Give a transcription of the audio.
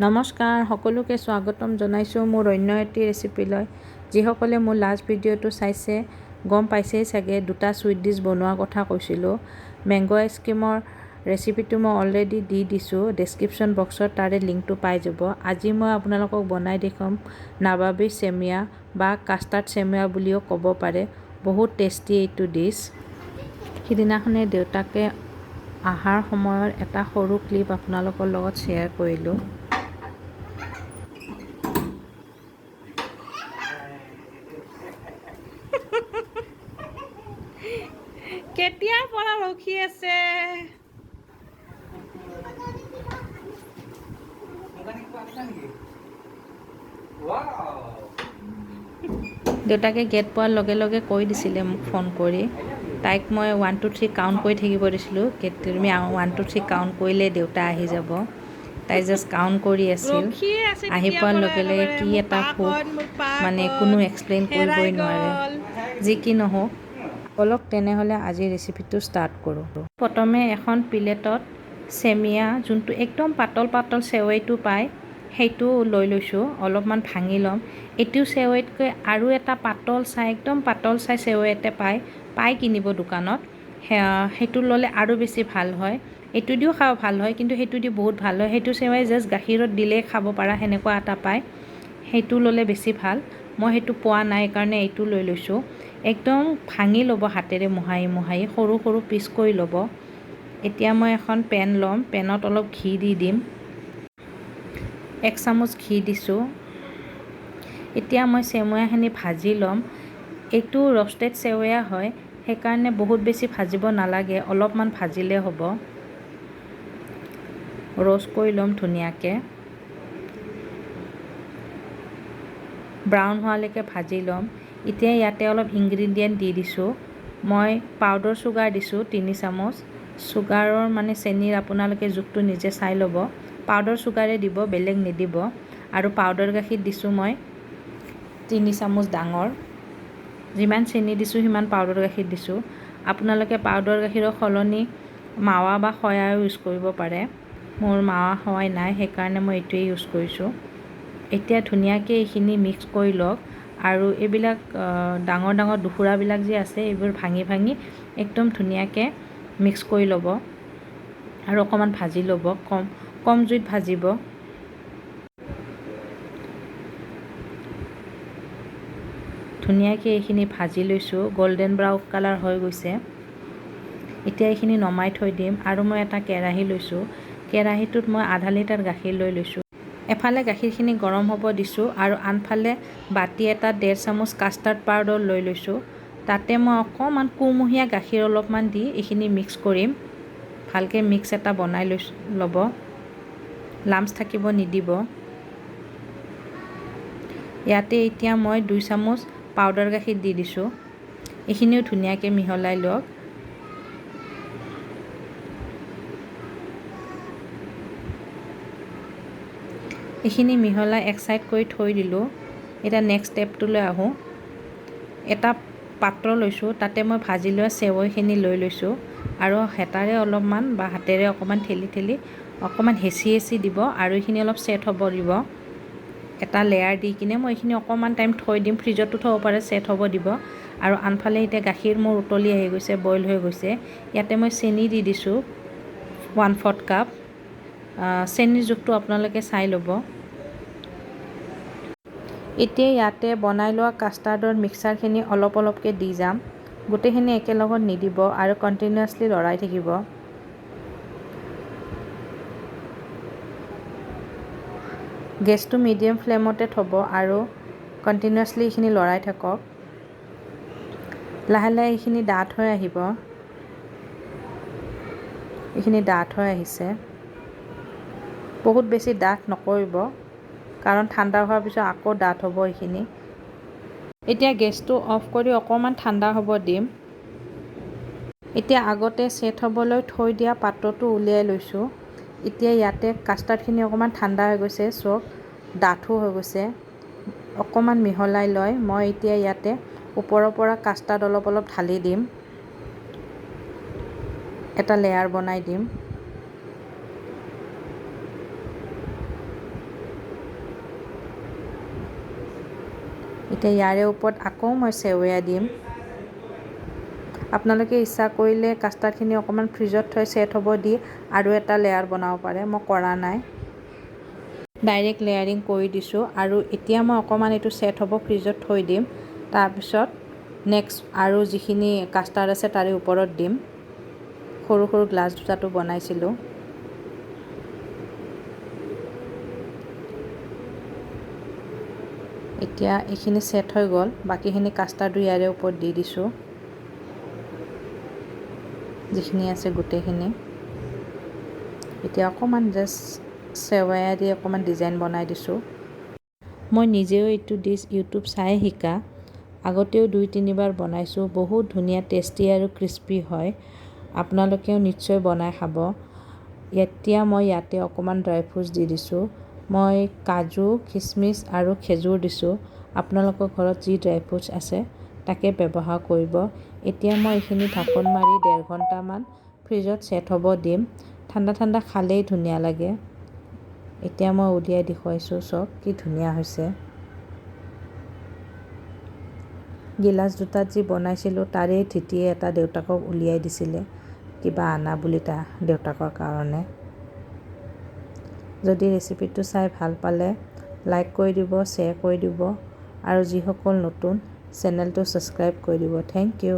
নমস্কাৰ সকলোকে স্বাগতম জনাইছোঁ মোৰ অন্য এটি ৰেচিপিলৈ। যিসকলে মোৰ লাষ্ট ভিডিঅ'টো চাইছে গম পাইছেই চাগে, দুটা চুইট ডিছ বনোৱাৰ কথা কৈছিলোঁ। মেংগো আইচক্ৰীমৰ ৰেচিপিটো মই অলৰেডি দি দিছোঁ, ডেছক্ৰিপশ্যন বক্সত তাৰে লিংকটো পাই যাব। আজি মই আপোনালোকক বনাই দেখুৱাম নাৱাবী চেমিয়া বা কাষ্টাৰ্ড চেমিয়া বুলিও ক'ব পাৰে। বহুত টেষ্টি এইটো ডিছ। সিদিনাখনে দেউতাকে অহাৰ সময়ৰ এটা সৰু ক্লিপ আপোনালোকৰ লগত শ্বেয়াৰ কৰিলোঁ। কেতিয়াৰ পৰা ৰখি আছে। দেউতাকে গেট পোৱাৰ লগে লগে কৈ দিছিলে মোক ফোন কৰি। তাইক মই 1 2 3 কাউণ্ট কৰি থাকিব দিছিলোঁ। তুমি 1 2 3 কাউণ্ট কৰিলে দেউতা আহি যাব। তাই জাষ্ট কাউণ্ট কৰি আছিল। আহি পোৱাৰ লগে লগে কি এটা সুখ, মানে কোনো এক্সপ্লেইন কৰিবই নোৱাৰে। যি কি নহওক, অলপ তেনেহ'লে আজি ৰেচিপিটো ষ্টাৰ্ট কৰোঁ। প্ৰথমে এখন প্লেটত চেমিয়া, যোনটো একদম পাতল পাতল চেৱৈটো পায়, সেইটো লৈ লৈছোঁ। অলপমান ভাঙি ল'ম। এইটো চেৱৈতকৈ আৰু এটা পাতল চাই, একদম পাতল চাই চেৱৈ এটা পায় কিনিব দোকানত। সেইটো ল'লে আৰু বেছি ভাল হয়। এইটো দিও খাব ভাল হয়, কিন্তু সেইটো দি বহুত ভাল হয়। সেইটো চেৱৈ জাষ্ট গাখীৰত দিলেই খাব পাৰা সেনেকুৱা এটা পায়। সেইটো ল'লে বেছি ভাল। মই সেইটো পোৱা নাই কাৰণে এইটো লৈ লৈছোঁ। একদম ভাঙি ল'ব হাতেৰে, মোহাৰি সৰু সৰু পিচ কৰি ল'ব। এতিয়া মই এখন পেন ল'ম। পেনত অলপ ঘি দি দিম। 1 চামুচ ঘি দিছোঁ। এতিয়া মই চেময়াখিনি ভাজি ল'ম। এইটো ৰষ্টেড চেৱয়া হয়, সেইকাৰণে বহুত বেছি ভাজিব নালাগে, অলপমান ভাজিলে হ'ব। ৰ'ষ্ট কৰি ল'ম ধুনীয়াকৈ। ব্ৰাউন হোৱালৈকে ভাজি ল'ম। এতিয়া ইয়াতে অলপ ইনগ্ৰিডিয়েণ্ট দি দিছোঁ। মই পাউডাৰ চুগাৰ দিছোঁ 3 চামুচ। চুগাৰৰ মানে চেনীৰ আপোনালোকে জোখটো নিজে চাই ল'ব। পাউডাৰ চুগাৰে দিব, বেলেগ নিদিব। আৰু পাউডাৰ গাখীৰ দিছোঁ মই 3 চামুচ ডাঙৰ। যিমান চেনি দিছোঁ সিমান পাউডাৰ গাখীৰ দিছোঁ। আপোনালোকে পাউডাৰ গাখীৰৰ সলনি মাৱা বা সয়াও ইউজ কৰিব পাৰে। মোৰ মাৱা সয়াই নাই, সেইকাৰণে মই এইটোৱেই ইউজ কৰিছোঁ। এতিয়া ধুনীয়াকৈ এইখিনি মিক্স কৰি লওক। আৰু এইবিলাক ডাঙৰ ডাঙৰ দুখুৰাবিলাক যে আছে, এইবোৰ ভাঙি একদম ধুনীয়াকৈ মিক্স কৰি ল'ব। আৰু অকণমান ভাজি ল'ব, কম জুইত ভাজিব। ধুনীয়াকৈ এইখিনি ভাজি লৈছোঁ, গল্ডেন ব্ৰাউন কালাৰ হৈ গৈছে। এতিয়া এইখিনি নমাই থৈ দিম। আৰু মই এটা কেৰাহী লৈছোঁ। কেৰাহীটোত মই আধা লিটাৰ গাখীৰ লৈ লৈছোঁ। এফালে গাখীৰখিনি গৰম হ'ব দিছোঁ আৰু আনফালে বাতি এটাত 1.5 চামুচ কাষ্টাৰ্ড পাউডাৰ লৈ লৈছোঁ। তাতে মই অকণমান কুহুমীয়া গাখীৰ অলপমান দি এইখিনি মিক্স কৰিম। ভালকৈ মিক্স এটা বনাই ল'ব। লাম্পছ থাকিব নিদিব। ইয়াতে এতিয়া মই 2 চামুচ পাউডাৰ গাখীৰ দি দিছোঁ। এইখিনিও ধুনীয়াকৈ মিহলাই লওক। এইখিনি মিহলাই এক চাইড কৰি থৈ দিলোঁ। এতিয়া নেক্সট ষ্টেপটোলৈ আহোঁ। এটা পাত্ৰ লৈছোঁ, তাতে মই ভাজি লোৱা চেৱৈখিনি লৈ লৈছোঁ। আৰু হেতাৰে অলপমান বা হাতেৰে অকণমান ঠেলি অকণমান হেঁচি দিব। আৰু এইখিনি অলপ ছেট হ'ব দিব। এটা লেয়াৰ দি কিনে মই এইখিনি অকণমান টাইম থৈ দিম। ফ্ৰিজতো থ'ব পাৰে, ছেট হ'ব দিব। আৰু আনফালে এতিয়া গাখীৰ মোৰ উতলি আহি গৈছে, বইল হৈ গৈছে। ইয়াতে মই চেনি দি দিছোঁ 1/4 কাপ। চেনিৰ জোখটো আপোনালোকে চাই ল'ব। এতিয়া ইয়াতে বনাই লোৱা কাষ্টাৰ্ডৰ মিক্সাৰখিনি অলপকৈ দি যাম। গোটেইখিনি একেলগত নিদিব আৰু কণ্টিনিউৱাছলি লৰাই থাকিব। গেছটো মিডিয়াম ফ্লেমতে থ'ব আৰু কণ্টিনিউৱাছলি এইখিনি লৰাই থাকক। লাহে লাহে এইখিনি ডাঠ হৈ আহিব। এইখিনি ডাঠ হৈ আহিছে। বহুত বেছি ডাঠ নকৰিব, কাৰণ ঠাণ্ডা হোৱাৰ পিছত আকৌ ডাঠ হ'ব এইখিনি। এতিয়া গেছটো অফ কৰি অকণমান ঠাণ্ডা হ'ব দিম। এতিয়া আগতে ছেট হ'বলৈ থৈ দিয়া পাত্ৰটো উলিয়াই লৈছোঁ। এতিয়া ইয়াতে কাষ্টাৰ্ডখিনি অকণমান ঠাণ্ডা হৈ গৈছে, চব ডাঠো হৈ গৈছে। অকণমান মিহলাই লৈ মই এতিয়া ইয়াতে ওপৰৰ পৰা কাষ্টাৰ্ড অলপ ঢালি দিম। এটা লেয়াৰ বনাই দিম। এতিয়া ইয়াৰে ওপৰত আকৌ মই চেৱৈয়া দিম। আপোনালোকে ইচ্ছা কৰিলে কাষ্টাৰ্ডখিনি অকণমান ফ্ৰিজত থৈ ছেট হ'ব দি আৰু এটা লেয়াৰ বনাব পাৰে, মই কৰা নাই। ডাইৰেক্ট লেয়াৰিং কৰি দিছোঁ আৰু এতিয়া মই অকণমান এইটো ছেট হ'ব ফ্ৰিজত থৈ দিম। তাৰপিছত নেক্সট আৰু যিখিনি কাষ্টাৰ্ড আছে তাৰে ওপৰত দিম। সৰু সৰু গ্লাছ দুটাটো বনাইছিলোঁ। এতিয়া এইখিনি ছেট হৈ গ'ল, বাকীখিনি কাষ্টাৰ্ডো ইয়াৰে ওপৰত দি দিছোঁ, যিখিনি আছে গোটেইখিনি। এতিয়া অকণমান জাষ্ট চেৱায়া দি অকণমান ডিজাইন বনাই দিছোঁ। মই নিজেও এইটো ডিছ ইউটিউব চাই শিকা, আগতেও 2-3বাৰ বনাইছোঁ। বহুত ধুনীয়া টেষ্টি আৰু ক্ৰিস্পি হয়, আপোনালোকেও নিশ্চয় বনাই খাব। এতিয়া মই ইয়াতে অকণমান ড্ৰাই ফ্ৰুটছ দি দিছোঁ। মই কাজু, খিচমিচ আৰু খেজুৰ দিছোঁ। আপোনালোকৰ ঘৰত যি ড্ৰাই ফ্ৰুটছ আছে তাকে ব্যৱহাৰ কৰিব। এতিয়া মই এইখিনি ঢাকোন মাৰি 1.5 ঘণ্টামান ফ্ৰিজত ছেট হ'ব দিম। ঠাণ্ডা ঠাণ্ডা খালেই ধুনীয়া লাগে। এতিয়া মই উলিয়াই দেখুৱাইছোঁ, চব কি ধুনীয়া হৈছে। গিলাচ দুটাত যি বনাইছিলোঁ তাৰে ধিটিয়ে এটা দেউতাকক উলিয়াই দিছিলে, কিবা আনা বুলি দেউতাকৰ কাৰণে। যদি ৰেচিপিটো চাই ভাল পালে লাইক কৰি দিব, শ্বেয়াৰ কৰি দিব আৰু যিসকল নতুন চেনেলটো ছাবস্ক্ৰাইব কৰি দিব। Thank U.